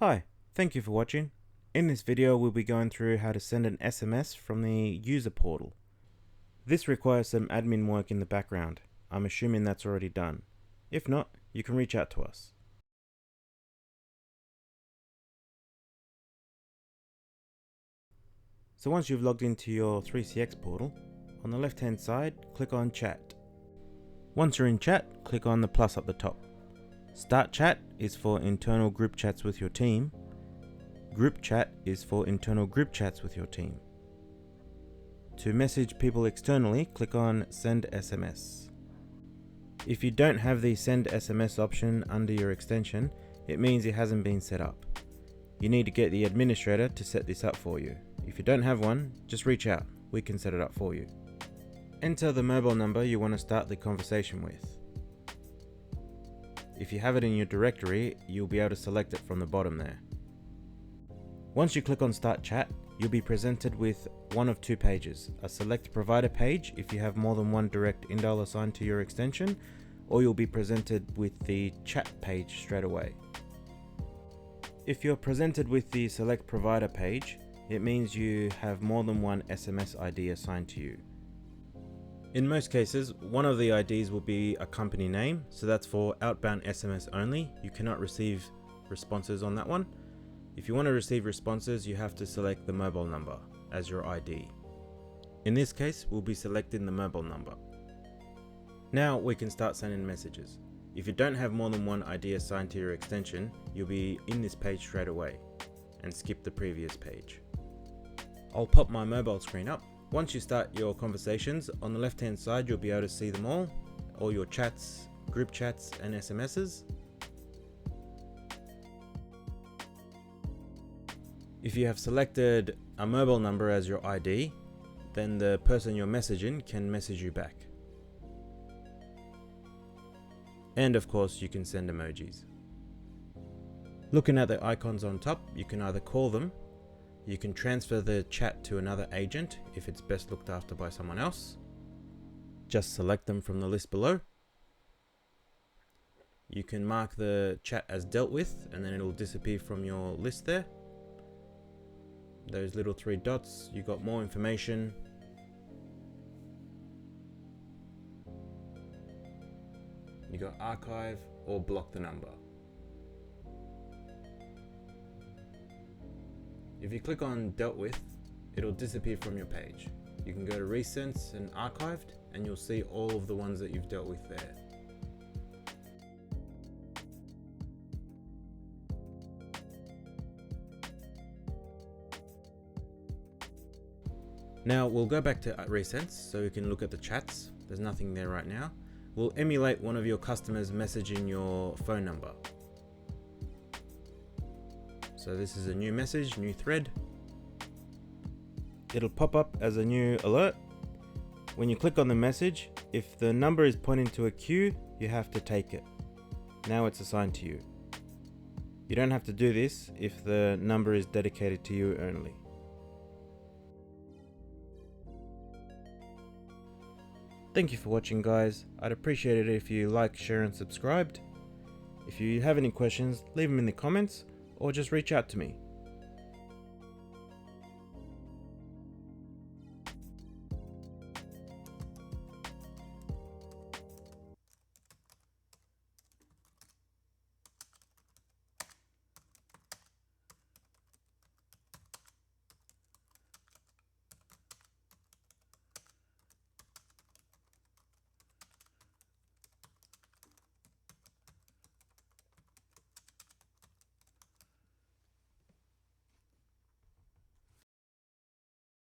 Hi, thank you for watching. In this video we'll be going through how to send an SMS from the user portal. This requires some admin work in the background. I'm assuming that's already done. If not, you can reach out to us. So once you've logged into your 3CX portal, on the left hand side click on Chat. Once you're in Chat, click on the plus up the top. Start Chat is for internal group chats with your team. Group Chat is for internal group chats with your team. To message people externally, click on Send SMS. If you don't have the Send SMS option under your extension, it means it hasn't been set up. You need to get the administrator to set this up for you. If you don't have one, just reach out. We can set it up for you. Enter the mobile number you want to start the conversation with. If you have it in your directory, you'll be able to select it from the bottom there. Once you click on Start Chat, you'll be presented with one of two pages: a Select Provider page if you have more than one direct INDIAL assigned to your extension, or you'll be presented with the Chat page straight away. If you're presented with the Select Provider page, it means you have more than one SMS ID assigned to you. In most cases, one of the IDs will be a company name, so that's for outbound SMS only. You cannot receive responses on that one. If you want to receive responses, you have to select the mobile number as your ID. In this case, we'll be selecting the mobile number. Now we can start sending messages. If you don't have more than one ID assigned to your extension, you'll be in this page straight away and skip the previous page. I'll pop my mobile screen up. Once you start your conversations, on the left hand side you'll be able to see them all your chats, group chats and SMSs. If you have selected a mobile number as your ID, then the person you're messaging can message you back. And of course you can send emojis. Looking at the icons on top, you can either call them, you can transfer the chat to another agent if it's best looked after by someone else. Just select them from the list below. You can mark the chat as dealt with and then it'll disappear from your list there. Those little three dots, you got more information. You got archive or block the number. If you click on dealt with, it'll disappear from your page. You can go to recents and archived and you'll see all of the ones that you've dealt with there. Now we'll go back to recents so we can look at the chats. There's nothing there right now. We'll emulate one of your customers messaging your phone number. So this is a new message, new thread. It'll pop up as a new alert. When you click on the message, if the number is pointing to a queue, you have to take it. Now it's assigned to you. You don't have to do this if the number is dedicated to you only. Thank you for watching, guys. I'd appreciate it if you like, share and subscribed. If you have any questions, leave them in the comments or just reach out to me.